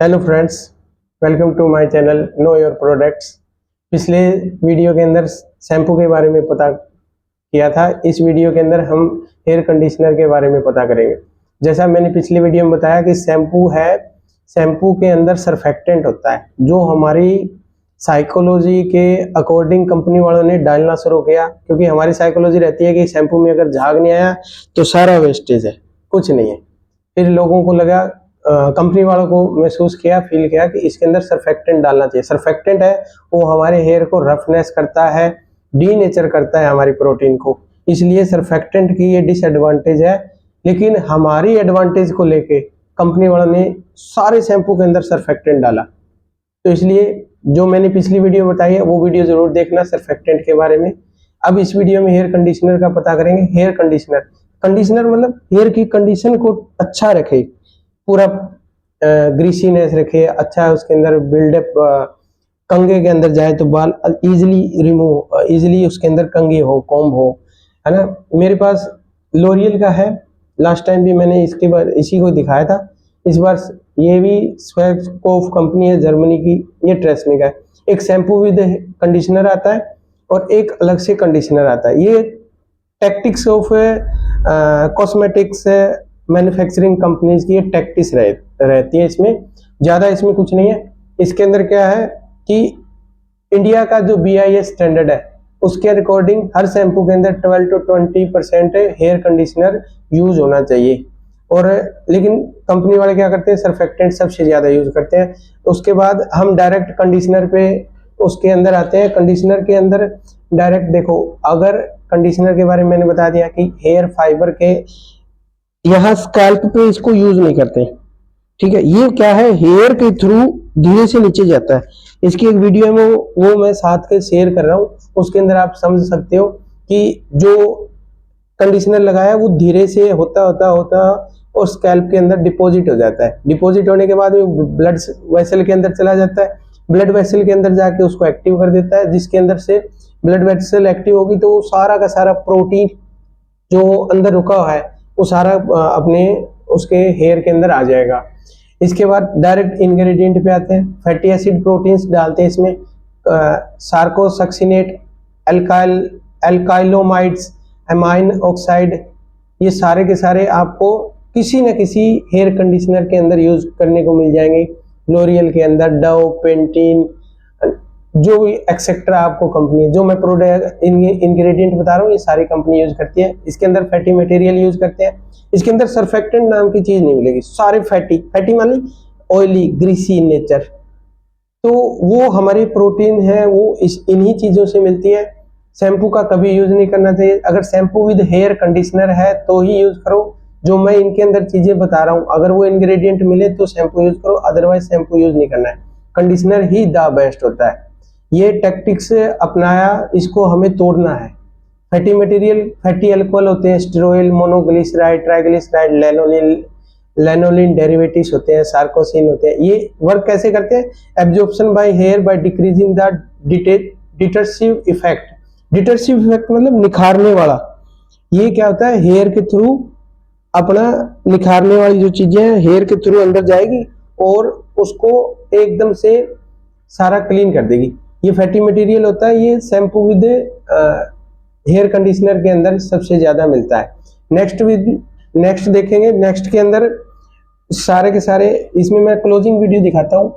Hello friends, welcome to my channel know your products. पिछले video के अंदर shampoo के बारे में पता किया था। इस वीडियो के अंदर हम हेयर कंडीशनर के बारे में पता करेंगे। जैसा मैंने पिछले वीडियो में बताया कि शैम्पू के अंदर सरफेक्टेंट होता है, जो हमारी साइकोलॉजी के अकॉर्डिंग कंपनी वालों ने डालना शुरू किया, क्योंकि हमारी साइकोलॉजी रहती है कि शैम्पू में अगर झाग नहीं आया तो सारा वेस्टेज है, कुछ नहीं है। फिर लोगों को लगा, कंपनी वालों को महसूस किया, फील किया कि इसके अंदर सरफेक्टेंट डालना चाहिए। सरफेक्टेंट है वो हमारे हेयर को रफनेस करता है, डीनेचर करता है हमारी प्रोटीन को, इसलिए सरफेक्टेंट की ये डिसएडवांटेज है। लेकिन हमारी एडवांटेज को लेके कंपनी वालों ने सारे शैम्पू के अंदर सरफेक्टेंट डाला। तो इसलिए जो मैंने पिछली वीडियो बताई है वो वीडियो जरूर देखना सरफेक्टेंट के बारे में। अब इस वीडियो में हेयर कंडीशनर का पता करेंगे। हेयर कंडीशनर मतलब हेयर की कंडीशन को अच्छा रखे, पूरा ग्रीसीनेस रखे, अच्छा उसके अंदर बिल्डअप, कंघे के अंदर जाए तो बाल इजीली रिमूव, इजीली उसके अंदर कंघे हो, कॉम्ब हो, है ना। मेरे पास लोरियल का है, लास्ट टाइम भी मैंने इसके बाद इसी को दिखाया था। इस बार ये भी स्वेक्सकोफ कंपनी है जर्मनी की, ये ट्रेस्मी का है। एक शैम्पू विद कंडीशनर आता है और एक अलग से कंडीशनर आता है। ये tactics of cosmetics manufacturing companies की टैक्टिक्स रहती है। इसमें ज़्यादा इसमें कुछ नहीं है। इसके अंदर क्या है कि इंडिया का जो BIS स्टैंडर्ड है उसके अकॉर्डिंग हर शैम्पू के अंदर 12 to 20% हेयर कंडीशनर यूज होना चाहिए। और लेकिन कंपनी वाले क्या करते हैं, सरफेक्टेंट सबसे ज़्यादा यूज करते हैं। उसके बाद हम डायरेक्ट कंडीशनर पे उसके अंदर आते हैं। कंडीशनर के अंदर डायरेक्ट देखो, अगर कंडीशनर के बारे में मैंने बता दिया कि हेयर फाइबर के यहाँ स्कैल्प पे इसको यूज नहीं करते, ठीक है। ये क्या है, हेयर के थ्रू धीरे से नीचे जाता है। इसकी एक वीडियो में वो मैं साथ के शेयर कर रहा हूँ, उसके अंदर आप समझ सकते हो कि जो कंडीशनर लगाया वो धीरे से होता होता होता और स्कैल्प के अंदर डिपॉजिट हो जाता है। डिपॉजिट होने के बाद वो ब्लड वेसल के अंदर चला जाता है। ब्लड वेसल के अंदर जाके उसको एक्टिव कर देता है, जिसके अंदर से ब्लड वेसल एक्टिव होगी तो वो सारा का सारा प्रोटीन जो अंदर रुका हुआ है वो सारा अपने उसके हेयर के अंदर आ जाएगा। इसके बाद डायरेक्ट इंग्रेडिएंट पे आते हैं। फैटी एसिड प्रोटीन्स डालते हैं इसमें, सार्कोसक्सिनेट, एल्काइलोमाइड्स, अमाइन ऑक्साइड, ये सारे के सारे आपको किसी न किसी हेयर कंडीशनर के अंदर यूज करने को मिल जाएंगे। लोरियल के अंदर डव, पेंटीन, जो भी एक्सेट्रा आपको कंपनी, जो मैं प्रोडक्ट इंग्रेडिएंट बता रहा हूँ ये सारी कंपनी यूज करती है। इसके अंदर फैटी मटेरियल यूज करते हैं। इसके अंदर सरफेक्टेंट नाम की चीज नहीं मिलेगी, सारे फैटी मानी ऑयली, ग्रीसी नेचर। तो वो हमारी प्रोटीन है वो इन्हीं चीजों से मिलती है। शैम्पू का कभी यूज नहीं करना चाहिए। अगर शैम्पू विद हेयर कंडीशनर है तो ही यूज करो। जो मैं इनके अंदर चीजें बता रहा हूँ, अगर वो इंग्रेडिएंट मिले तो शैम्पू यूज करो, अदरवाइज शैम्पू यूज नहीं करना है। कंडीशनर ही द बेस्ट होता है। ये टैक्टिक्स अपनाया, इसको हमें तोड़ना है। फैटी मटेरियल, फैटी अल्कोहल होते हैं, sterol, monoglyceride, triglyceride, lanolin derivatives होते हैं, सार्कोसिन होते हैं। ये वर्क कैसे करते हैं, absorption by hair by decreasing the detersive effect. Detersive effect मतलब निखारने वाला। ये क्या होता है, हेयर के थ्रू अपना निखारने वाली जो चीजें हैं हेयर के थ्रू अंदर जाएगी और उसको एकदम से सारा क्लीन कर देगी। ये फैटी मटेरियल होता है, ये शैम्पू विद हेयर कंडीशनर के अंदर सबसे ज्यादा मिलता है। नेक्स्ट देखेंगे। नेक्स्ट के अंदर सारे के सारे, इसमें मैं क्लोजिंग वीडियो दिखाता हूँ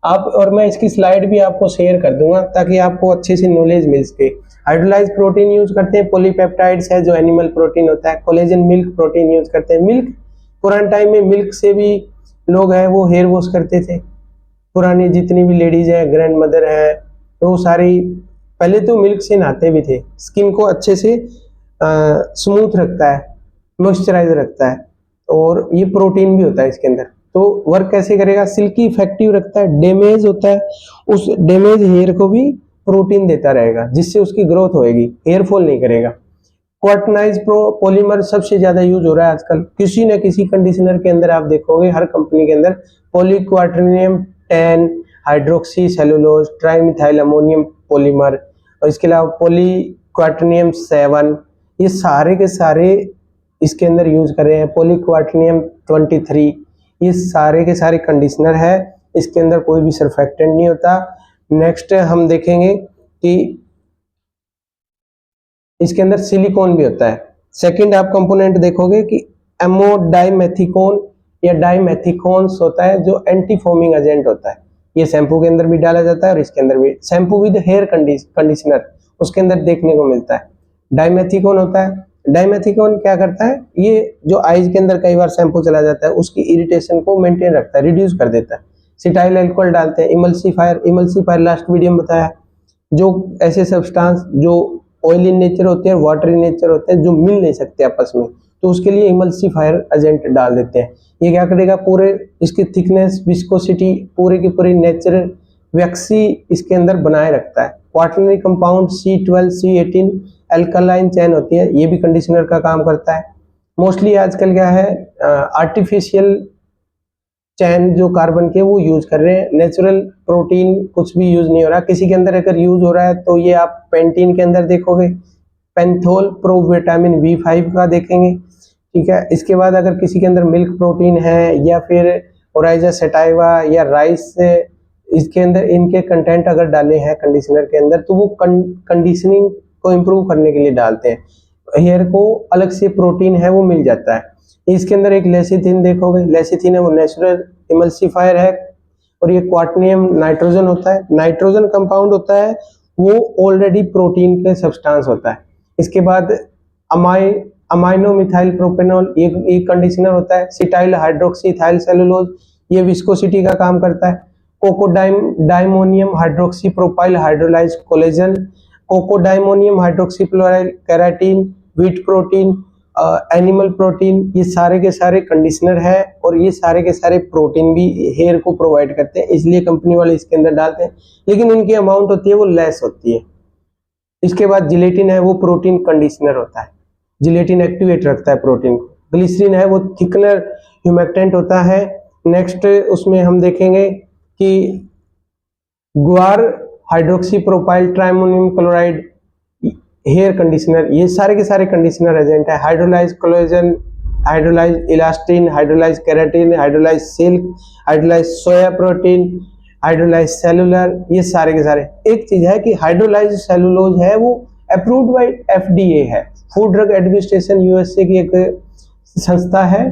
आप, और मैं इसकी स्लाइड भी आपको शेयर कर दूंगा ताकि आपको अच्छे से नॉलेज मिल सके। हाइड्रोलाइज प्रोटीन यूज करते हैं, पॉलीपेप्टाइड्स है जो एनिमल प्रोटीन होता है, कोलेजन मिल्क प्रोटीन यूज करते हैं। मिल्क, पुराने टाइम में मिल्क से भी लोग हैं वो हेयर वॉश करते थे। पुरानी जितनी भी लेडीज है, ग्रैंड मदर है, तो वो सारी पहले तो मिल्क से नहाते भी थे। स्किन को अच्छे से स्मूथ रखता है, मॉइस्चराइज रखता है, और ये प्रोटीन भी होता है इसके अंदर। तो वर्क कैसे करेगा, सिल्की इफेक्टिव रखता है, डैमेज होता है उस डैमेज हेयर को भी प्रोटीन देता रहेगा, जिससे उसकी ग्रोथ होएगी, हेयर फॉल नहीं करेगा। क्वाटनाइज पॉलीमर सबसे ज्यादा यूज हो रहा है आजकल। किसी न किसी कंडीशनर के अंदर आप देखोगे, हर कंपनी के अंदर पॉलीक्वाटर्नियम 10 hydroxy cellulose trimethyl ammonium polymer, और इसके अलावा पॉलीक्वाटर्नियम 7, ये सारे के सारे इसके अंदर यूज कर रहे हैं। पॉलीक्वाटर्नियम 23, ये सारे के सारे कंडीशनर है इसके अंदर कोई भी सरफेक्टेंट नहीं होता। नेक्स्ट हम देखेंगे कि इसके अंदर सिलिकॉन भी होता है। सेकंड आप कंपोनेंट देखोगे कि एमोडाइमेथिकोन या डाइमेथिकोन्स होता है जो एंटी फोमिंग एजेंट होता है। ये शैम्पू के अंदर भी डाला जाता है और इसके अंदर भी, शैम्पू विद हेयर कंडीशनर उसके अंदर देखने को मिलता है। डाइमेथिकोन होता है, डाइमेथिकोन क्या करता है, ये जो आईज के अंदर कई बार शैम्पू चला जाता है उसकी इरिटेशन को मेंटेन रखता है, रिड्यूस कर देता है। सिटाइल अल्कोहल डालते हैं, इमल्सीफायर लास्ट वीडियो में बताया, जो ऐसे सब्सटेंस जो ऑयल इन नेचर होते हैं, वाटर इन नेचर होते हैं, जो मिल नहीं सकते आपस में, तो उसके लिए इमल्सीफायर एजेंट डाल देते हैं। ये क्या करेगा, पूरे इसकी थिकनेस, विस्कोसिटी पूरे की पूरी नेचुरल वैक्सी इसके अंदर बनाए रखता है। Quaternary compound C12 C18 alkaline चैन होती है, ये भी कंडीशनर का काम करता है। मोस्टली आजकल क्या है, आर्टिफिशियल चैन जो कार्बन के वो यूज कर रहे हैं, नेचुरल प्रोटीन कुछ भी यूज नहीं हो रहा। किसी के अंदर अगर यूज हो रहा है तो ये आप पेंटीन के अंदर देखोगे, पेंथोल प्रो विटामिन B5 का देखेंगे, ठीक है। इसके बाद अगर किसी के अंदर मिल्क प्रोटीन है या फिर ओराइजा सेटाइवा या राइस, इसके अंदर इनके कंटेंट अगर डाले हैं कंडीशनर के अंदर तो वो कंडीशनिंग को इम्प्रूव करने के लिए डालते हैं। हेयर को अलग से प्रोटीन है वो मिल जाता है। इसके अंदर एक लेसिथिन देखोगे, लेसिथिन है वो नेचुरल इमल्सिफायर है, और ये क्वाटनियम नाइट्रोजन होता है, नाइट्रोजन कंपाउंड होता है, वो ऑलरेडी प्रोटीन के सब्सटेंस होता है। इसके बाद अमाइनो मिथाइल प्रोपेनॉल ये कंडीशनर होता है। सिटाइल हाइड्रोक्सी इथाइल सेलुलोज ये विस्कोसिटी का काम करता है। Cocodimonium hydroxy propyl hydrolyse collagen, cocodimonium hydroxy keratin, wheat protein, animal protein, ये सारे के सारे कंडीशनर है और ये सारे के सारे प्रोटीन भी हेयर को प्रोवाइड करते हैं, इसलिए कंपनी वाले इसके अंदर डालते हैं, लेकिन इनकी अमाउंट होती है वो लेस होती है। इसके बाद जिलेटिन है वो प्रोटीन कंडीशनर होता है, जिलेटिन एक्टिवेट रखता है प्रोटीन को। ग्लिसरीन है वो थिकनर ह्यूमेक्टेंट होता है। नेक्स्ट उसमें हम देखेंगे कि guar hydroxy propyl trimonium chloride hair conditioner, ये सारे के सारे कंडीशनर एजेंट है। Hydrolyse collagen, hydrolyse elastin, hydrolyse keratin, hydrolyse silk, hydrolyse soya protein, hydrolyse cellular, ये सारे के सारे। एक चीज है कि हाइड्रोलाइज सेलुलोज है वो अप्रूव्ड बाय FDA है, फूड ड्रग एडमिनिस्ट्रेशन USA की एक संस्था है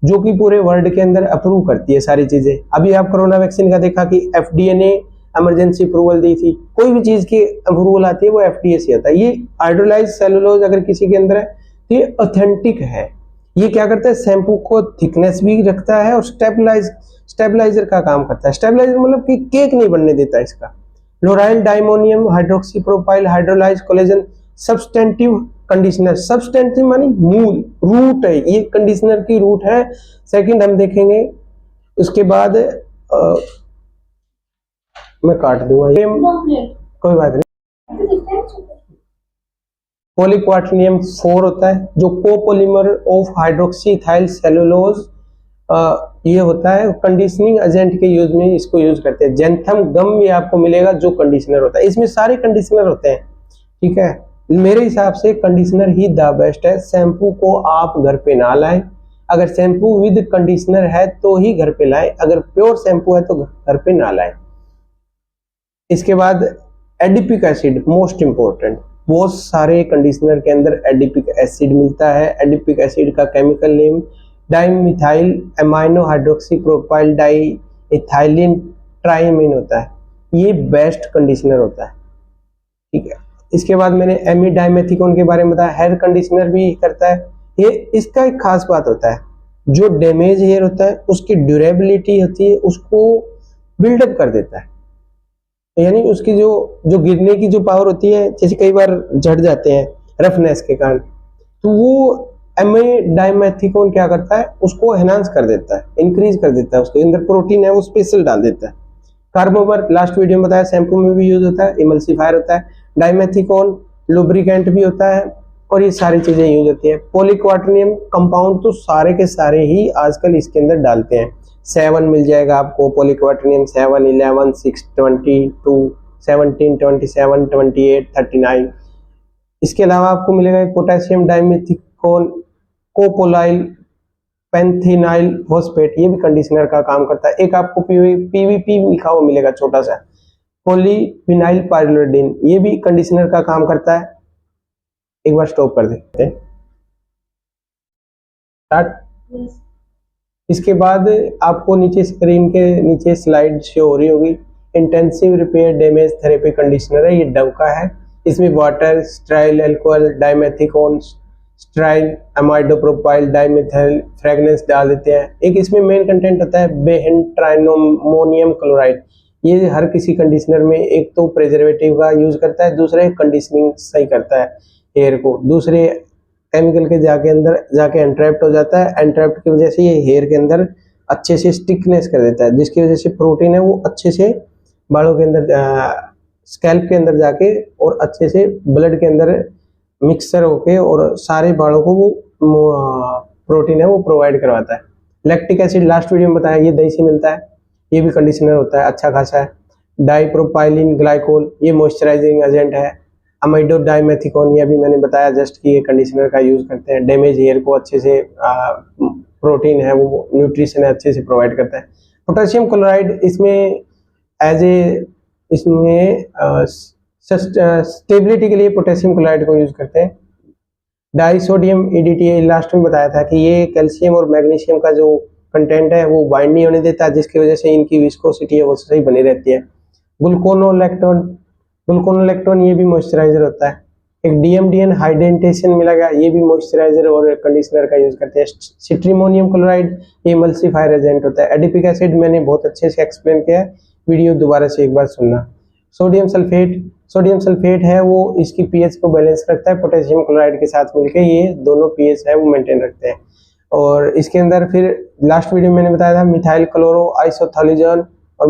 जो कि पूरे वर्ल्ड के अंदर अप्रूव करती है सारी चीजें। अभी आप कोरोना वैक्सीन का देखा कि FDA ने इमरजेंसी अप्रूवल दी थी, कोई भी चीज की अप्रूवल आती है वो FDA से आता है। ये हाइड्रोलाइज सेलुलोज अगर किसी के अंदर है तो ये ऑथेंटिक है। ये क्या करता है, शैम्पू को थिकनेस भी रखता है और स्टेबलाइजर का काम करता है। स्टेबलाइजर मतलब कि केक नहीं बनने देता इसका। Lauryl dimonium hydroxy propyl hydrolyse collagen substantive conditioner, substantive मानी मूल, रूट है, ये कंडीशनर की रूट है। सेकंड हम देखेंगे, उसके बाद मैं काट दूंगा ये, कोई बात नहीं। पॉलीक्वाटनियम 4 होता है जो copolymer of hydroxy ethyl cellulose, ये होता है कंडीशनिंग एजेंट के यूज में इसको यूज करते हैं। जेंथम गम भी आपको मिलेगा जो कंडीशनर होता है, इसमें सारे कंडीशनर होते हैं, ठीक है। मेरे हिसाब से कंडीशनर ही द बेस्ट है। शैम्पू को आप घर पे ना लाएं, अगर शैम्पू विद कंडीशनर है तो ही घर पे लाएं, अगर प्योर शैम्पू है तो घर पे ना लाएं। इसके बाद एडिपिक एसिड मोस्ट इंपॉर्टेंट, बहुत सारे कंडीशनर के अंदर एडिपिक एसिड मिलता है। एडिपिक एसिड का chemical name dimethyl amino hydroxy propyl di ethylene triamine होता है, ये बेस्ट कंडीशनर होता है, ठीक है। इसके बाद मैंने एमिडाइमेथिकोन के बारे में बताया, हेयर कंडीशनर भी करता है। ये इसका एक खास बात होता है, जो डैमेज हेयर होता है उसकी ड्यूरेबिलिटी होती है उसको बिल्डअप कर देता है, यानी उसकी जो गिरने की जो पावर होती है, जैसे कई बार झड़ जाते हैं रफनेस के कारण, तो वो एमिडाइमेथिकोन क्या करता है, उसको एनहांस कर देता है, इंक्रीज कर देता है, उसके अंदर प्रोटीन है वो स्पेशल डाल देता है। कार्बोवर लास्ट वीडियो में बताया शैम्पू में भी यूज होता है, इमल्सिफायर होता है। डाइमेथिकोन लुब्रिकेंट भी होता है और ये सारी चीजें यूज होती है। पॉलीक्वाटनियम कंपाउंड तो सारे के सारे ही आजकल इसके अंदर डालते हैं। 7 मिल जाएगा आपको, पॉलीक्वाटनियम 7, 11, 6, 22, 17, 27, 28, 39। इसके अलावा आपको मिलेगा पोटेशियम डाइमेथिकोन, कोपोलाइल पेंथिनाइल फॉस्फेट, ये भी कंडीशनर का काम करता है। एक आपको पीवीपी लिखा हुआ मिलेगा छोटा सा, पॉलीविनाइल पायरिलोडिन, ये भी कंडीशनर का काम करता है। एक बार स्टॉप कर देते हैं, स्टार्ट। इसके बाद आपको नीचे स्क्रीन के नीचे स्लाइड शो हो रही होगी। Intensive repair damage therapy conditioner है, ये डव का है। इसमें water, stearyl alcohol, dimethicone, stearyl amidopropyl, dimethyl fragrance डाल देते हैं। एक इसमें मेन कंटेंट होता है बेंट्राइनोमोनियम क्लोराइड। ये हर किसी कंडीशनर में एक तो प्रिजर्वेटिव का यूज करता है, दूसरा कंडीशनिंग सही करता है हेयर को, दूसरे केमिकल के जाके एंट्रैप्ट हो जाता है। एंट्रैप्ट की वजह से ये हेयर के अंदर अच्छे से स्टिकनेस कर देता है, जिसकी वजह से प्रोटीन है वो अच्छे से बालों के अंदर, स्कैल्प के अंदर जाके और अच्छे से ब्लड के अंदर मिक्सर होके और सारे बालों को वो प्रोटीन है वो प्रोवाइड करवाता है। लैक्टिक एसिड लास्ट वीडियो में बताया, ये दही से मिलता है, ये भी कंडीशनर होता है, अच्छा खासा है। डाइप्रोपाइलिन ग्लाइकोल, ये मॉइस्चराइजिंग एजेंट है। अमाइडो डाइमेथिकोन, ये भी मैंने बताया जस्ट कि ये कंडीशनर का यूज करते हैं। डैमेज हेयर को अच्छे से प्रोटीन है वो न्यूट्रिशन है अच्छे से प्रोवाइड करता है। पोटेशियम क्लोराइड इसमें स्टेबिलिटी के लिए पोटेशियम क्लोराइड को यूज करते हैं। डाइसोडियम ईडीटी लास्ट में बताया था कि ये कैल्शियम और मैग्नीशियम का जो कंटेंट है वो बाइंड नहीं होने देता, जिसकी वजह से इनकी विस्कोसिटी है वो सही बनी रहती है। ग्लूकोनोलेक्टोन ये भी मॉइस्चराइजर होता है। एक डीएमडीएन हाइडेंटेशन मिला गया, ये भी मॉइस्चराइजर और कंडीशनर का यूज करते हैं। सिट्रीमोनियम क्लोराइड ये एमल्सिफायर एजेंट होता है। एडिपिक एसिड मैंने बहुत अच्छे से एक्सप्लेन किया है, वीडियो दोबारा से एक बार सुनना। सोडियम सल्फेट है वो इसकी पीएच को बैलेंस रखता है, पोटेशियम क्लोराइड के साथ मिलकर ये दोनों पीएच है वो मेंटेन रखते हैं। और इसके अंदर फिर लास्ट वीडियो में मैंने बताया था मिथाइल क्लोरो आइसोथोलिजोन और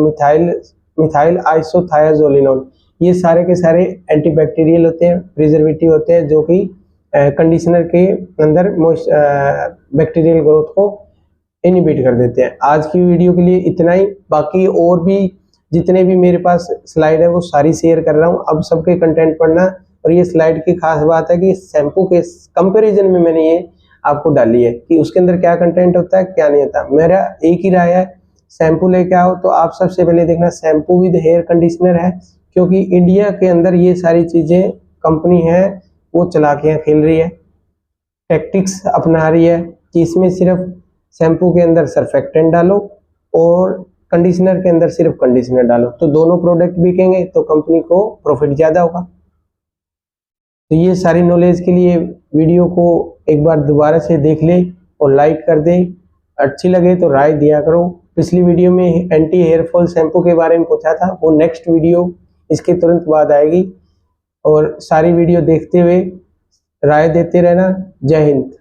मिथाइल आइसोथायाजोलिनोल, ये सारे के सारे एंटीबैक्टीरियल होते हैं, प्रिजर्वेटिव होते हैं, जो कि कंडीशनर के अंदर बैक्टीरियल ग्रोथ को इनिबिट कर देते हैं। आज की वीडियो के लिए इतना ही, बाकी और भी जितने भी मेरे पास स्लाइड है वो सारी शेयर कर रहा हूँ। अब सबके कंटेंट पढ़ना, और ये स्लाइड की खास बात है कि शैम्पू के कंपैरिजन में मैंने ये आपको डाली है कि उसके अंदर क्या कंटेंट होता है क्या नहीं होता। मेरा एक ही राय है, शैम्पू लेके आओ तो आप सबसे पहले देखना शैम्पू विद हेयर कंडीशनर है, क्योंकि इंडिया के अंदर ये सारी चीजें कंपनी है वो चला के खेल रही है, टैक्टिक्स अपना रही है कि इसमें सिर्फ शैम्पू के अंदर सर्फेक्टेंट डालो और कंडीशनर के अंदर सिर्फ कंडीशनर डालो, तो दोनों प्रोडक्ट बिकेंगे तो कंपनी को प्रॉफिट ज्यादा होगा। तो ये सारी नॉलेज के लिए वीडियो को एक बार दोबारा से देख ले और लाइक कर दे, अच्छी लगे तो राय दिया करो। पिछली वीडियो में एंटी हेयर फॉल शैम्पू के बारे में पूछा था, वो नेक्स्ट वीडियो इसके तुरंत बाद आएगी। और सारी वीडियो देखते हुए राय देते रहना। जय हिंद।